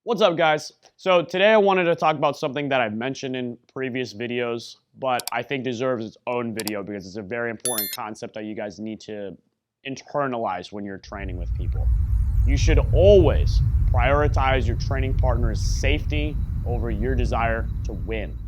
What's up, guys? So today I wanted to talk about something that I've mentioned in previous videos, but I think deserves its own video because it's a very important concept that you guys need to internalize when you're training with people. You should always prioritize your training partner's safety over your desire to win.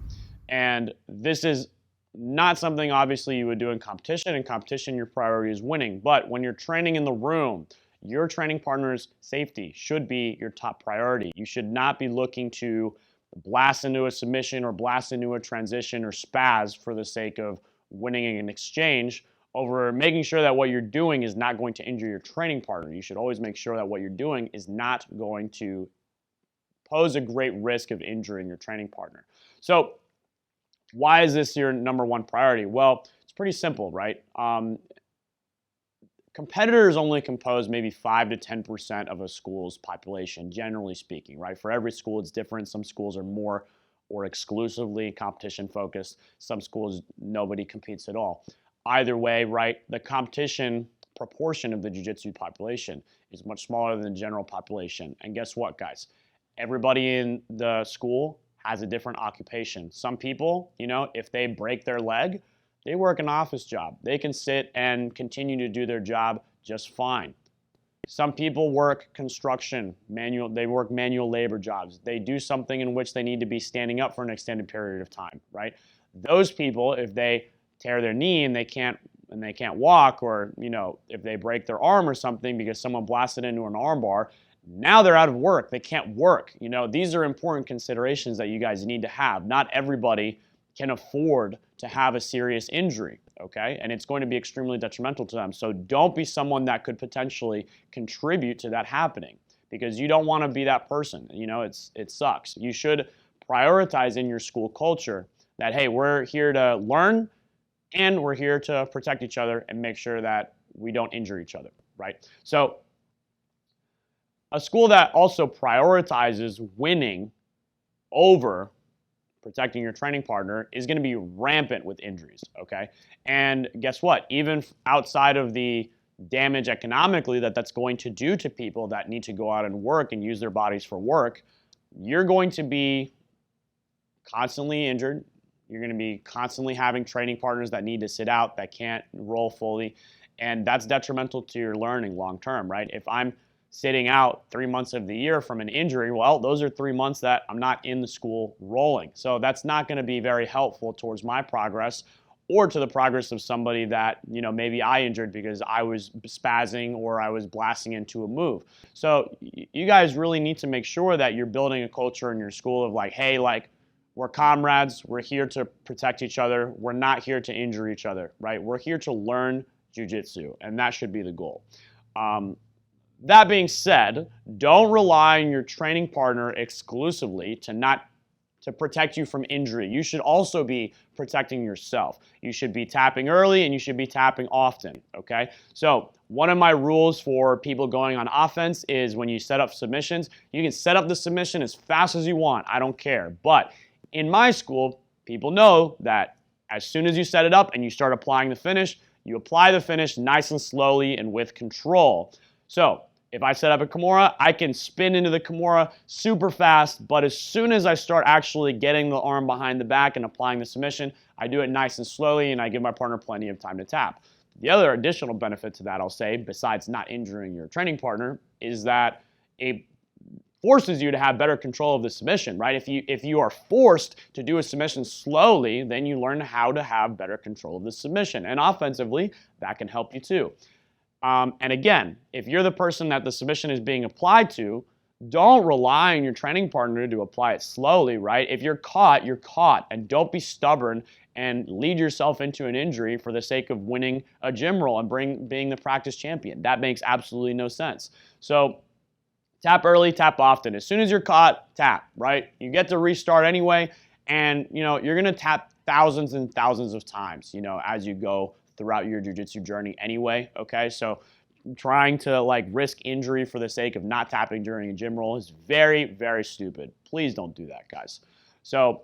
And this is not something obviously you would do in competition. In competition, your priority is winning. But when you're training in the room, your training partner's safety should be your top priority. You should not be looking to blast into a submission or blast into a transition or spaz for the sake of winning an exchange over making sure that what you're doing is not going to injure your training partner. You should always make sure that what you're doing is not going to pose a great risk of injuring your training partner. So why is this your number one priority? Well, it's pretty simple, right? Competitors only compose maybe 5 to 10% of a school's population, generally speaking, right? For every school, it's different. Some schools are more or exclusively competition focused. Some schools, nobody competes at all. Either way, right, the competition proportion of the jiu-jitsu population is much smaller than the general population. And guess what, guys? Everybody in the school has a different occupation. Some people, if they break their leg, they work an office job. They can sit and continue to do their job just fine. Some people work construction, they work manual labor jobs. They do something in which they need to be standing up for an extended period of time, right? Those people, if they tear their knee and they can't walk, or if they break their arm or something because someone blasted into an arm bar, now they're out of work. They can't work. These are important considerations that you guys need to have. Not everybody can afford to have a serious injury, okay? And it's going to be extremely detrimental to them. So don't be someone that could potentially contribute to that happening, because you don't want to be that person. It sucks. You should prioritize in your school culture that, hey, we're here to learn and we're here to protect each other and make sure that we don't injure each other, right? So a school that also prioritizes winning over protecting your training partner is going to be rampant with injuries, okay? And guess what? Even outside of the damage economically that's going to do to people that need to go out and work and use their bodies for work, you're going to be constantly injured. You're going to be constantly having training partners that need to sit out, that can't roll fully, and that's detrimental to your learning long term, right? If I'm sitting out 3 months of the year from an injury, well, those are 3 months that I'm not in the school rolling. So that's not going to be very helpful towards my progress or to the progress of somebody that, maybe I injured because I was spazzing or I was blasting into a move. So you guys really need to make sure that you're building a culture in your school of like, hey, like, we're comrades, we're here to protect each other, we're not here to injure each other, right? We're here to learn jiu-jitsu, and that should be the goal. That being said, don't rely on your training partner exclusively to protect you from injury. You should also be protecting yourself. You should be tapping early and you should be tapping often, okay? So one of my rules for people going on offense is when you set up submissions, you can set up the submission as fast as you want. I don't care. But in my school, people know that as soon as you set it up and you start applying the finish, you apply the finish nice and slowly and with control. So if I set up a Kimura, I can spin into the Kimura super fast, but as soon as I start actually getting the arm behind the back and applying the submission, I do it nice and slowly and I give my partner plenty of time to tap. The other additional benefit to that, I'll say, besides not injuring your training partner, is that it forces you to have better control of the submission, right? If you are forced to do a submission slowly, then you learn how to have better control of the submission. And offensively, that can help you too. And again, if you're the person that the submission is being applied to, don't rely on your training partner to apply it slowly, right? If you're caught, you're caught. And don't be stubborn and lead yourself into an injury for the sake of winning a gym roll and being the practice champion. That makes absolutely no sense. So tap early, tap often. As soon as you're caught, tap, right? You get to restart anyway, and you're going to tap thousands and thousands of times, as you go throughout your jiu-jitsu journey anyway, okay? So trying to risk injury for the sake of not tapping during a gym roll is very, very stupid. Please don't do that, guys. So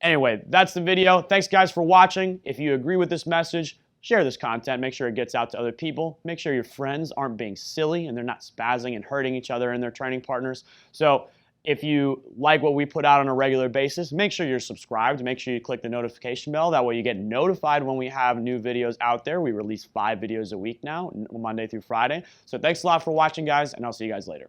anyway, that's the video. Thanks, guys, for watching. If you agree with this message, share this content. Make sure it gets out to other people. Make sure your friends aren't being silly and they're not spazzing and hurting each other and their training partners. So If you like what we put out on a regular basis, make sure you're subscribed. Make sure you click the notification bell. That way you get notified when we have new videos out there. We release 5 videos a week now, Monday through Friday. So thanks a lot for watching, guys, and I'll see you guys later.